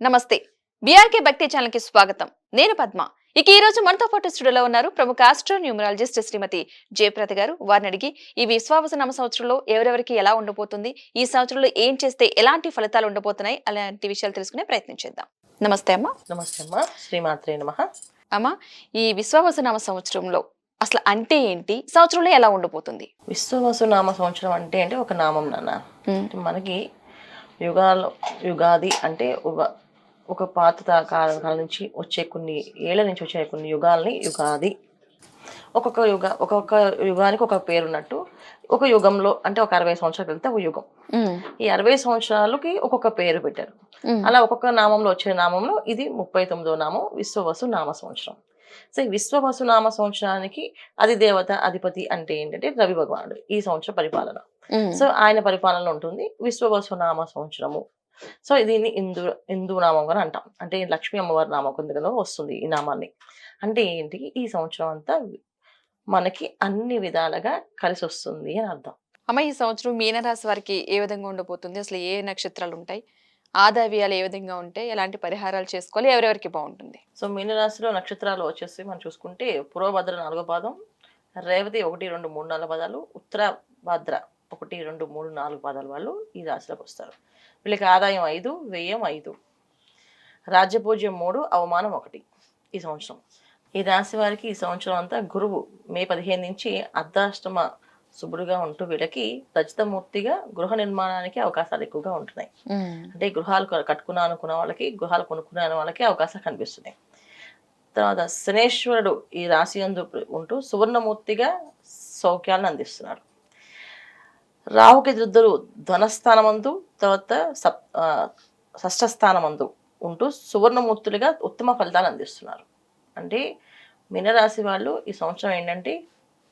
నమస్తే. బీఆర్కే భక్తి ఛానల్ కి స్వాగతం. నేను పద్మ. ఇక ఈ రోజు మనతో పాటు స్టూడియోలో ఉన్నారు ప్రముఖ ఆస్ట్రో న్యూమరాలజిస్ట్ శ్రీమతి జయప్రద గారు. వారిని అడిగి ఈ విశ్వావసు నామ సంవత్సరంలో ఎవరెవరికి ఎలా ఉండబోతుంది, ఈ సంవత్సరంలో ఏం చేస్తే ఎలాంటి ఫలితాలు ఉండబోతున్నాయి అలాంటి విషయాలు తెలుసుకునే ప్రయత్నం చేద్దాం. నమస్తే అమ్మ. నమస్తే అమ్మా. శ్రీమాత్రే నమః. అమ్మ, ఈ విశ్వావసు నామ సంవత్సరంలో అసలు అంటే ఏంటి, సంవత్సరంలో ఎలా ఉండబోతుంది? విశ్వవసు నామ సంవత్సరం అంటే ఒక నామం నాన్న. ఉమ్, మనకి యుగాలు యుగాది అంటే ఒక పాత కాలం నుంచి వచ్చే కొన్ని ఏళ్ల నుంచి వచ్చే కొన్ని యుగాల్ని యుగాది. ఒక్కొక్క యుగానికి ఒక పేరు ఉన్నట్టు ఒక యుగంలో అంటే ఒక 60 సంవత్సరాలు వెళ్తే ఒక యుగం. ఉమ్, ఈ 60 సంవత్సరాలకి ఒక్కొక్క పేరు పెట్టారు. ఉమ్, అలా ఒక్కొక్క నామంలో వచ్చే నామంలో ఇది 39వ నామం విశ్వవసు నామ సంవత్సరం. సో ఈ విశ్వవసు నామ సంవత్సరానికి అధిదేవత అధిపతి అంటే ఏంటంటే రవి భగవానుడు ఈ సంవత్సర పరిపాలన. ఉమ్, సో ఆయన పరిపాలనలో ఉంటుంది విశ్వవసు నామ సంవత్సరము. సో దీన్ని హిందూ నామం అని అంటాం. అంటే లక్ష్మీ అమ్మవారి నామం కిందలో వస్తుంది ఈ నామాన్ని. అంటే ఏంటి, ఈ సంవత్సరం అంతా మనకి అన్ని విధాలుగా కలిసి వస్తుంది అని అర్థం. అమ్మ, ఈ సంవత్సరం మీనరాశి వారికి ఏ విధంగా ఉండబోతుంది, అసలు ఏ నక్షత్రాలు ఉంటాయి, ఆదావ్యాలు ఏ విధంగా ఉంటాయి, ఎలాంటి పరిహారాలు చేసుకోవాలి, ఎవరెవరికి బాగుంటుంది? సో మీనరాశిలో నక్షత్రాలు వచ్చేసి మనం చూసుకుంటే పూర్వభద్ర 4వ పాదం, రేవతి 1, 2, 3, 4 పాదాలు, ఉత్తర భద్ర 1, 2, 3, 4 పాదాల వాళ్ళు ఈ రాశిలోకి వస్తారు. వీళ్ళకి ఆదాయం 5, వ్యయం 5, రాజ్యపూజ్యం 3, అవమానం 1 ఈ సంవత్సరం. ఈ రాశి వారికి ఈ సంవత్సరం అంతా గురువు మే 15 నుంచి అర్ధాష్టమ శుభుడుగా ఉంటూ వీళ్ళకి రచితమూర్తిగా గృహ నిర్మాణానికి అవకాశాలు ఎక్కువగా ఉంటున్నాయి. అంటే గృహాలు కట్టుకున్నా అనుకున్న వాళ్ళకి, గృహాలు కొనుక్కునే వాళ్ళకి అవకాశాలు కనిపిస్తున్నాయి. తర్వాత శనేశ్వరుడు ఈ రాశి యందు ఉంటూ సువర్ణమూర్తిగా సౌఖ్యాలను అందిస్తున్నాడు. రాహుకేతులిద్దరూ ధనస్థానమందు తర్వాత షష్ఠస్థానమందు ఉంటూ సువర్ణమూర్తులుగా ఉత్తమ ఫలితాలు అందిస్తున్నారు. అంటే మీనరాశి వాళ్ళు ఈ సంవత్సరం ఏంటంటే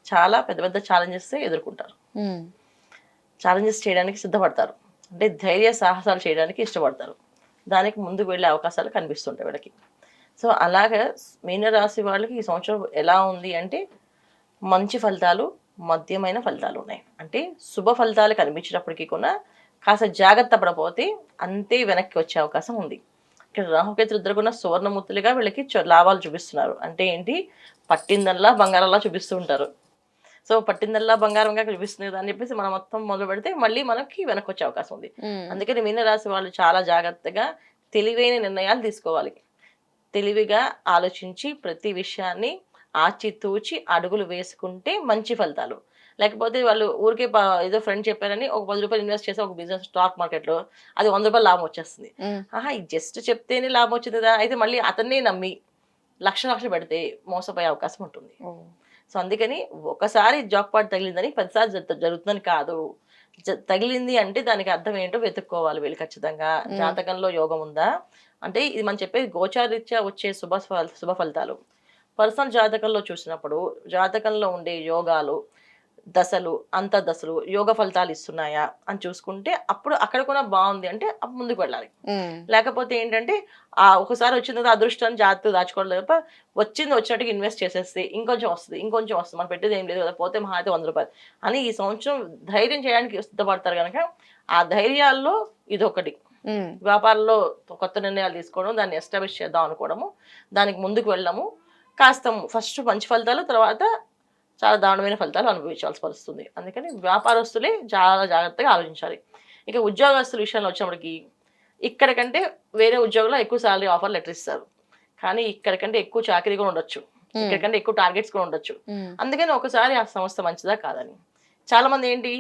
చాలా పెద్ద పెద్ద ఛాలెంజెస్ ఎదుర్కొంటారు. ఛాలెంజెస్ చేయడానికి సిద్ధపడతారు. అంటే ధైర్య సాహసాలు చేయడానికి ఇష్టపడతారు. దానికి ముందుకు వెళ్ళే అవకాశాలు కనిపిస్తుంటాయి వీళ్ళకి. సో అలాగే మీనరాశి వాళ్ళకి ఈ సంవత్సరం ఎలా ఉంది అంటే మంచి ఫలితాలు, మధ్యమైన ఫలితాలు ఉన్నాయి. అంటే శుభ ఫలితాలు కనిపించినప్పటికీ కూడా కాస్త జాగ్రత్త పడపోతే అంతే వెనక్కి వచ్చే అవకాశం ఉంది. ఇక్కడ రాహుకేతులు ఇద్దరు కూడా సువర్ణమూర్తులుగా వీళ్ళకి లాభాలు చూపిస్తున్నారు. అంటే ఏంటి, పట్టిందల్లా బంగారంలా చూపిస్తూ ఉంటారు. సో పట్టిందల్లా బంగారంగా చూపిస్తుంది అని చెప్పేసి మనం మొత్తం మొదలు పెడితే మళ్ళీ మనకి వెనక్కి వచ్చే అవకాశం ఉంది. అందుకని మీనరాశి వాళ్ళు చాలా జాగ్రత్తగా తెలివైన నిర్ణయాలు తీసుకోవాలి. తెలివిగా ఆలోచించి ప్రతి విషయాన్ని ఆచితూచి అడుగులు వేసుకుంటే మంచి ఫలితాలు. లేకపోతే వాళ్ళు ఊరికే ఏదో ఫ్రెండ్ చెప్పారని ఒక 10 రూపాయలు ఇన్వెస్ట్ చేసి ఒక బిజినెస్ స్టాక్ మార్కెట్లో అది 100 రూపాయలు లాభం వచ్చేస్తుంది. ఇది జస్ట్ చెప్తేనే లాభం వచ్చింది కదా, అయితే మళ్ళీ అతన్నే నమ్మి లక్షలు పెడితే మోసపోయే అవకాశం ఉంటుంది. సో అందుకని ఒకసారి జాక్పాట్ తగిలిందని 10 సార్లు జరుగుతుందని కాదు. తగిలింది అంటే దానికి అర్థం ఏంటో వెతుక్కోవాలి వీళ్ళు ఖచ్చితంగా. జాతకంలో యోగం ఉందా అంటే ఇది మనం చెప్పేది గోచారీత్యా వచ్చే శుభ ఫలితాలు. పర్సనల్ జాతకంలో చూసినప్పుడు జాతకంలో ఉండే యోగాలు, దశలు, అంతర్దశలు యోగ ఫలితాలు ఇస్తున్నాయా అని చూసుకుంటే అప్పుడు అక్కడ కూడా బాగుంది అంటే అప్పుడు ముందుకు వెళ్ళాలి. లేకపోతే ఏంటంటే ఒకసారి వచ్చిన అదృష్టాన్ని జాగ్రత్తగా దాచుకోవడం తప్ప వచ్చినట్టుగా ఇన్వెస్ట్ చేసేస్తే ఇంకొంచెం వస్తుంది మనం పెట్టేది ఏం లేదు కదా, పోతే మహా అయితే 100 రూపాయలు అని ఈ సంవత్సరం ధైర్యం చేయడానికి సిద్ధపడతారు కనుక ఆ ధైర్యాల్లో ఇదొకటి. వ్యాపారంలో కొత్త నిర్ణయాలు తీసుకోవడం, దాన్ని ఎస్టాబ్లిష్ చేద్దాం అనుకోవడము, దానికి ముందుకు వెళ్ళడము, కాస్త ఫస్ట్ మంచి ఫలితాలు, తర్వాత చాలా దారుణమైన ఫలితాలు అనుభవించాల్సి వస్తుంది. అందుకని వ్యాపారస్తులే చాలా జాగ్రత్తగా ఆలోచించాలి. ఇక ఉద్యోగస్తుల విషయంలో వచ్చినప్పటికీ ఇక్కడ కంటే వేరే ఉద్యోగంలో ఎక్కువ శాలరీ ఆఫర్ లెటర్ ఇస్తారు, కానీ ఇక్కడ కంటే ఎక్కువ చాకరీ కూడా ఉండొచ్చు, ఇక్కడ కంటే ఎక్కువ టార్గెట్స్ కూడా ఉండొచ్చు. అందుకని ఒకసారి ఆ సంస్థ మంచిదా కాదని చాలా మంది ఏంటి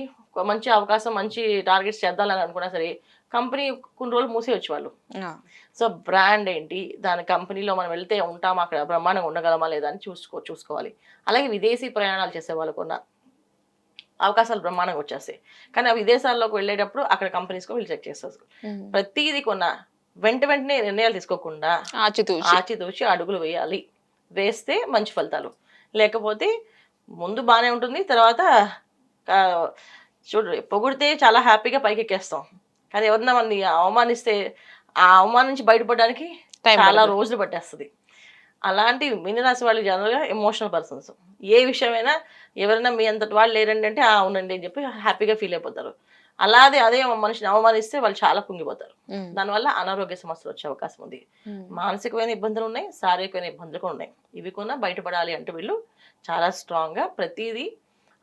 మంచి అవకాశం మంచి టార్గెట్స్ చేద్దాలని అనుకున్నా సరే కంపెనీ కొన్ని రోజులు మూసేయచ్చు వాళ్ళు. సో బ్రాండ్ ఏంటి, దాని కంపెనీలో మనం వెళ్తే ఉంటామా, అక్కడ బ్రహ్మాండంగా ఉండగలమా లేదా అని చూసుకోవాలి. అలాగే విదేశీ ప్రయాణాలు చేసే వాళ్ళకు ఉన్న అవకాశాలు బ్రహ్మాండంగా వచ్చేస్తాయి. కానీ ఆ విదేశాల్లోకి వెళ్ళేటప్పుడు అక్కడ కంపెనీస్కి వీళ్ళు చెక్ చేస్తారు. ప్రతిదీ కొన్న వెంటనే నిర్ణయాలు తీసుకోకుండా ఆచితూచి అడుగులు వేస్తే మంచి ఫలితాలు. లేకపోతే ముందు బాగానే ఉంటుంది, తర్వాత చూడు పొగిడితే చాలా హ్యాపీగా పైకి ఎక్కేస్తాం, కానీ ఎవరన్నా మనని అవమానిస్తే ఆ అవమానం నుంచి బయటపడడానికి చాలా రోజులు పట్టేస్తుంది. అలాంటి మీనరాశి వాళ్ళు జనరల్గా ఎమోషనల్ పర్సన్స్. ఏ విషయమైనా ఎవరైనా మీ అంతటి వాళ్ళు లేరండి అంటే అవునండి అని చెప్పి హ్యాపీగా ఫీల్ అయిపోతారు. అలాగే అదే మనిషిని అవమానిస్తే వాళ్ళు చాలా కుంగిపోతారు. ఉమ్, దానివల్ల అనారోగ్య సమస్యలు వచ్చే అవకాశం ఉంది. ఉమ్, మానసికమైన ఇబ్బందులు ఉన్నాయి, శారీరకమైన ఇబ్బందులు కూడా ఉన్నాయి. ఇవి కూడా బయటపడాలి అంటే వీళ్ళు చాలా స్ట్రాంగ్గా ప్రతిదీ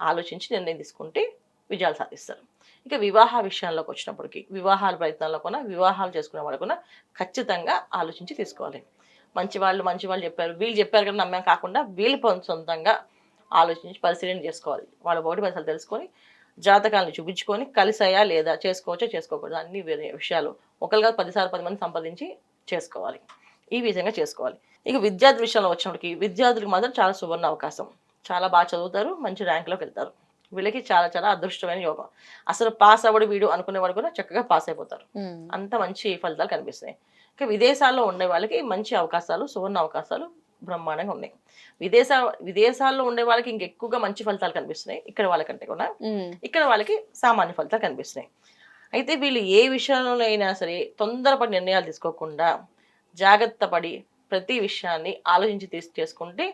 ఆలోచించి నిర్ణయం తీసుకుంటే విజయాలు సాధిస్తారు. ఇక వివాహ విషయాల్లోకి వచ్చినప్పటికీ వివాహాల ప్రయత్నాల్లో కూడా వివాహాలు చేసుకునే వాళ్ళు కూడా ఖచ్చితంగా ఆలోచించి తీసుకోవాలి. మంచి వాళ్ళు చెప్పారు, వీళ్ళు చెప్పారు కదా నమ్మకం కాకుండా వీళ్ళు సొంతంగా ఆలోచించి పరిశీలన చేసుకోవాలి. వాళ్ళ ఒకటి పరిసరాలు తెలుసుకొని జాతకాలను చూపించుకొని కలిసాయా లేదా, చేసుకోవచ్చా చేసుకోకూడదు అన్ని వేరే విషయాలు ఒకరిగా 10 సార్లు 10 మంది సంపాదించి చేసుకోవాలి. ఈ విధంగా చేసుకోవాలి. ఇక విద్యార్థి విషయంలో వచ్చినప్పటికి విద్యార్థులకు మాత్రం చాలా సువర్ణ అవకాశం. చాలా బాగా చదువుతారు, మంచి ర్యాంకులోకి వెళ్తారు. వీళ్ళకి చాలా చాలా అదృష్టమైన యోగం. అసలు పాస్ అవ్వడు వీడు అనుకునేవాడు కూడా చక్కగా పాస్ అయిపోతారు. ఉమ్, అంత మంచి ఫలితాలు కనిపిస్తాయి. ఇక విదేశాల్లో ఉండే వాళ్ళకి మంచి అవకాశాలు, సువర్ణ అవకాశాలు బ్రహ్మాండంగా ఉన్నాయి. విదేశాల్లో ఉండే వాళ్ళకి ఇంకెక్కువగా మంచి ఫలితాలు కనిపిస్తున్నాయి ఇక్కడ వాళ్ళకంటే కూడా. ఉమ్, ఇక్కడ వాళ్ళకి సామాన్య ఫలితాలు కనిపిస్తున్నాయి. అయితే వీళ్ళు ఏ విషయంలో అయినా సరే తొందరపడి నిర్ణయాలు తీసుకోకుండా జాగ్రత్త పడి ప్రతి విషయాన్ని ఆలోచించి చేసుకుంటే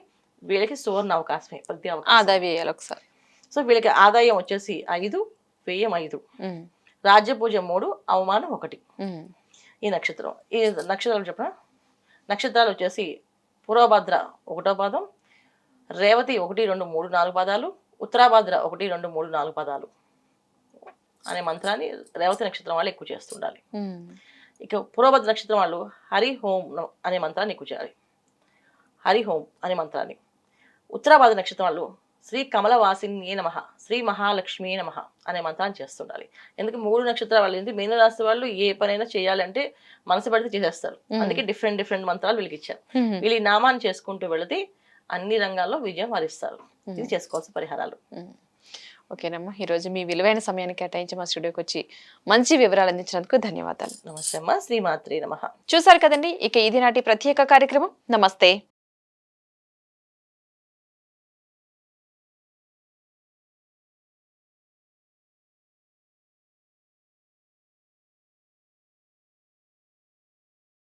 వీళ్ళకి సువర్ణ అవకాశమే ప్రతి అవకాశం. ఆదా వ్యయాలు ఒకసారి. సో వీళ్ళకి ఆదాయం వచ్చేసి 5, వ్యయం 5, ఉమ్, రాజ్యపూజ 3, అవమానం 1. ఉమ్, ఈ నక్షత్రం. ఈ నక్షత్రాలు చెప్పిన నక్షత్రాలు వచ్చేసి పూర్వభద్ర 1వ పాదం, రేవతి 1, 2, 3, 4 పాదాలు, ఉత్తరాభద్ర 1, 2, 3, 4 పాదాలు అనే మంత్రాన్ని రేవతి నక్షత్రం వాళ్ళు ఎక్కువ చేస్తుండాలి. ఉమ్, ఇక పూర్వభద్ర నక్షత్రం వాళ్ళు హరి హోం అనే మంత్రాన్ని ఎక్కువ చేయాలి. హరి హోం అనే మంత్రాన్ని. ఉత్తరాభద్ర నక్షత్రం వాళ్ళు శ్రీ కమలవాసిన్యే నమః, శ్రీ మహాలక్ష్మీ నమః అనే మంత్రాన్ని చేస్తుండాలి. ఎందుకు 3 నక్షత్రాల వాళ్ళు ఏంటి, మీనరాశి వాళ్ళు ఏ పనైనా చేయాలంటే మనసు పడితే చేసేస్తారు. అందుకే డిఫరెంట్ మంత్రాలు వీళ్ళకి ఇచ్చారు. ఉమ్, వీళ్ళు ఈ నామాన్ని చేసుకుంటూ వెళితే అన్ని రంగాల్లో విజయం వరిస్తారు. ఇది చేసుకోవాల్సిన పరిహారాలు. ఉమ్. ఓకేనమ్మా, ఈరోజు మీ విలువైన సమయాన్ని కేటాయించి మా స్టూడియోకి వచ్చి మంచి వివరాలు అందించినందుకు ధన్యవాదాలు. నమస్తే అమ్మ. శ్రీమాత్రే నమః. చూసారు కదండి, ఇక ఇది నాటి ప్రత్యేక కార్యక్రమం. నమస్తే.